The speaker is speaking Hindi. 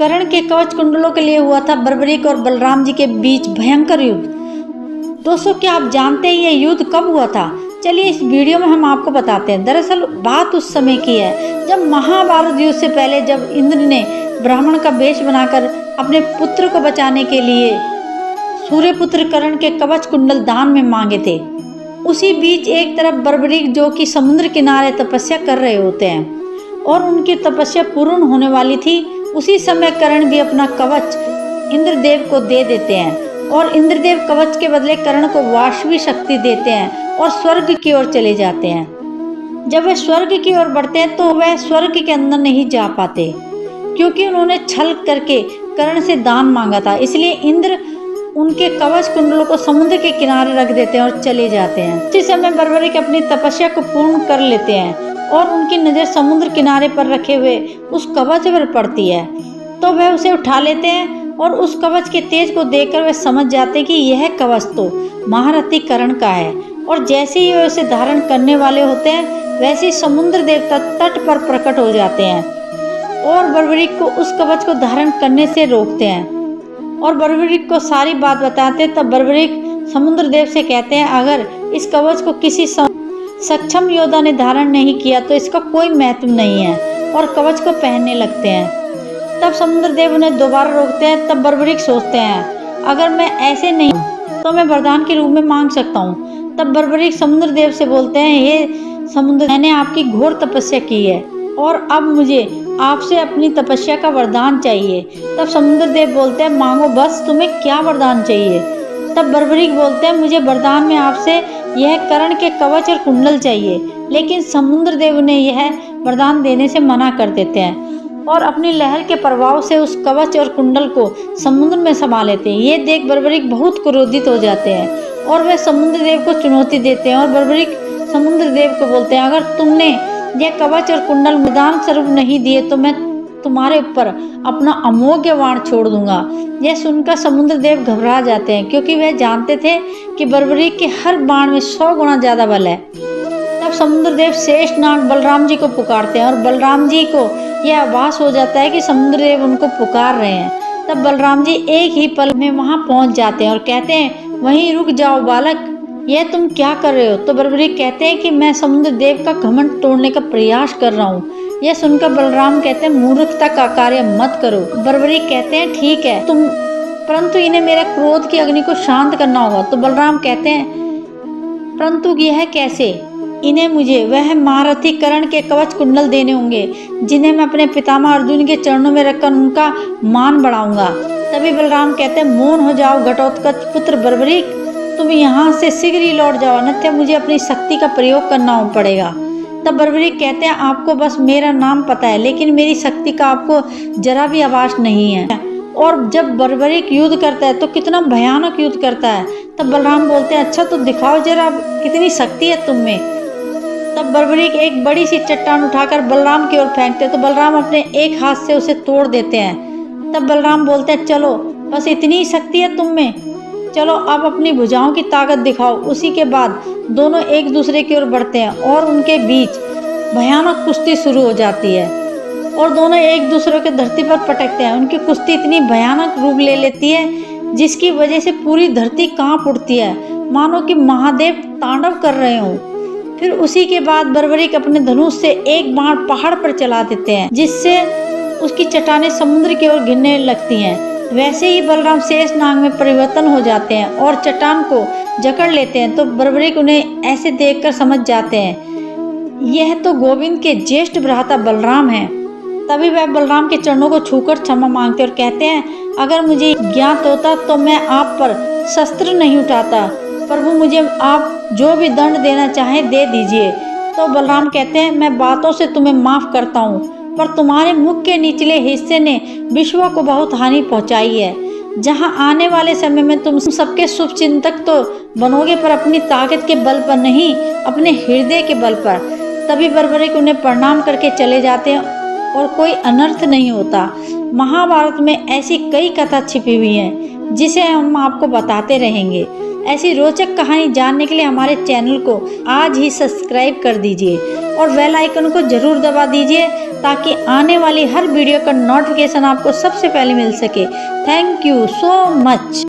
कर्ण के कवच कुंडलों के लिए हुआ था बर्बरीक और बलराम जी के बीच भयंकर युद्ध। दोस्तों, क्या आप जानते हैं ये युद्ध कब हुआ था? चलिए इस वीडियो में हम आपको बताते हैं। दरअसल बात उस समय की है जब महाभारत युद्ध से पहले, जब इंद्र ने ब्राह्मण का वेश बनाकर अपने पुत्र को बचाने के लिए सूर्यपुत्र कर्ण के कवच कुंडल दान में मांगे थे। उसी बीच एक तरफ बर्बरीक, जो कि समुद्र किनारे तपस्या कर रहे होते हैं और उनकी तपस्या पूर्ण होने वाली थी, उसी समय कर्ण भी अपना कवच इंद्रदेव को दे देते हैं और इंद्रदेव कवच के बदले कर्ण को वाष्वी शक्ति देते हैं और स्वर्ग की ओर चले जाते हैं। जब वे स्वर्ग की ओर बढ़ते हैं तो वह स्वर्ग के अंदर नहीं जा पाते, क्योंकि उन्होंने छल करके कर्ण से दान मांगा था। इसलिए इंद्र उनके कवच कुंडलों को समुद्र के किनारे रख देते हैं और चले जाते हैं। उसी समय बर्बरीक अपनी तपस्या को पूर्ण कर लेते हैं और उनकी नज़र समुद्र किनारे पर रखे हुए उस कवच पर पड़ती है, तो वह उसे उठा लेते हैं और उस कवच के तेज को देखकर वे समझ जाते हैं कि यह कवच तो महारथी कर्ण का है। और जैसे ही वे उसे धारण करने वाले होते हैं, वैसे ही समुद्र देवता तट पर प्रकट हो जाते हैं और बर्बरीक को उस कवच को धारण करने से रोकते हैं और बर्बरीक को सारी बात बताते हैं। तब बर्बरीक समुद्र देव से कहते हैं, अगर इस कवच को किसी सक्षम योद्धा ने धारण नहीं किया तो इसका कोई महत्व नहीं है, और कवच को पहनने लगते हैं। तब समुद्र देव उन्हें दोबारा रोकते हैं। तब बर्बरीक सोचते हैं, अगर मैं ऐसे नहीं तो मैं वरदान के रूप में मांग सकता हूँ। तब बर्बरीक समुद्र देव से बोलते हैं, हे समुद्र, मैंने आपकी घोर तपस्या की है और अब मुझे आपसे अपनी तपस्या का वरदान चाहिए। तब समुद्र देव बोलते हैं, मांगो बस, तुम्हें क्या वरदान चाहिए? तब बर्बरीक बोलते हैं, मुझे वरदान में आपसे यह कर्ण के कवच और कुंडल चाहिए। लेकिन समुद्र देव उन्हें यह वरदान देने से मना कर देते हैं और अपनी लहर के प्रभाव से उस कवच और कुंडल को समुद्र में समा लेते हैं। ये देख बर्बरीक बहुत क्रोधित हो जाते हैं और वे समुद्र देव को चुनौती देते हैं और बर्बरीक समुद्र देव को बोलते हैं, अगर तुमने यह कवच और कुंडल वरदान स्वरूप नहीं दिए तो मैं तुम्हारे ऊपर अपना अमोघ बाण छोड़ दूंगा। यह सुनकर समुद्र देव घबरा जाते हैं, क्योंकि वह जानते थे कि बर्बरीक के हर बाण में 100 गुना ज्यादा बल है। तब समुद्र देव शेषनाग बलराम जी को पुकारते हैं और बलराम जी को यह आभास हो जाता है कि समुद्र देव उनको पुकार रहे हैं। तब बलराम जी एक ही पल में वहां पहुंच जाते हैं और कहते हैं, वहीं रुक जाओ बालक, यह तुम क्या कर रहे हो? तो बर्बरीक कहते हैं कि मैं समुद्र देव का घमंड तोड़ने का प्रयास कर रहा हूँ। यह सुनकर बलराम कहते हैं, मूर्खता का कार्य मत करो। बर्बरीक कहते हैं, ठीक है तुम, परंतु इन्हें मेरे क्रोध की अग्नि को शांत करना होगा। तो बलराम कहते हैं, परंतु यह कैसे? इन्हें मुझे वह महारथी कर्ण के कवच कुंडल देने होंगे, जिन्हें मैं अपने पितामह अर्जुन के चरणों में रखकर उनका मान बढ़ाऊंगा। तभी बलराम कहते हैं, मौन हो जाओ घटोत्कच पुत्र बर्बरीक, तुम यहाँ से शीघ्र ही लौट जाओ, अन्यथा मुझे अपनी शक्ति का प्रयोग करना पड़ेगा। तब बर्बरीक कहते हैं, आपको बस मेरा नाम पता है, लेकिन मेरी शक्ति का आपको जरा भी आभास नहीं है। और जब बर्बरीक युद्ध करता है तो कितना भयानक युद्ध करता है। तब बलराम बोलते हैं, अच्छा तो दिखाओ जरा कितनी शक्ति है तुम में। तब बर्बरीक एक बड़ी सी चट्टान उठाकर बलराम की ओर फेंकते हैं, तो बलराम अपने एक हाथ से उसे तोड़ देते हैं। तब बलराम बोलते हैं, चलो बस इतनी ही शक्ति है तुम में, चलो अब अपनी भुजाओं की ताकत दिखाओ। उसी के बाद दोनों एक दूसरे की ओर बढ़ते हैं और उनके बीच भयानक कुश्ती शुरू हो जाती है और दोनों एक दूसरे के धरती पर पटकते हैं। उनकी कुश्ती इतनी भयानक रूप ले लेती है जिसकी वजह से पूरी धरती कांप उठती है, मानो कि महादेव तांडव कर रहे हों। फिर उसी के बाद बर्बरीक अपने धनुष से एक बाण पहाड़ पर चला देते हैं, जिससे उसकी चट्टानें समुद्र की ओर गिरने लगती हैं। वैसे ही बलराम शेषनाग में परिवर्तन हो जाते हैं और चट्टान को जकड़ लेते हैं। तो बर्बरीक उन्हें ऐसे देखकर समझ जाते हैं, यह तो गोविंद के ज्येष्ठ भ्राता बलराम हैं। तभी वह बलराम के चरणों को छूकर क्षमा मांगते और कहते हैं, अगर मुझे ज्ञात होता तो मैं आप पर शस्त्र नहीं उठाता। प्रभु, मुझे आप जो भी दंड देना चाहें दे दीजिए। तो बलराम कहते हैं, मैं बातों से तुम्हें माफ करता हूँ, पर तुम्हारे मुख के निचले हिस्से ने विश्व को बहुत हानि पहुंचाई है। जहां आने वाले समय में तुम सबके शुभ चिंतक तो बनोगे, पर अपनी ताकत के बल पर नहीं, अपने हृदय के बल पर। तभी बर्बरीक उन्हें प्रणाम करके चले जाते हैं और कोई अनर्थ नहीं होता। महाभारत में ऐसी कई कथा छिपी हुई हैं जिसे हम आपको बताते रहेंगे। ऐसी रोचक कहानी जानने के लिए हमारे चैनल को आज ही सब्सक्राइब कर दीजिए और बेल आइकन को जरूर दबा दीजिए ताकि आने वाली हर वीडियो का नोटिफिकेशन आपको सबसे पहले मिल सके। Thank you so much.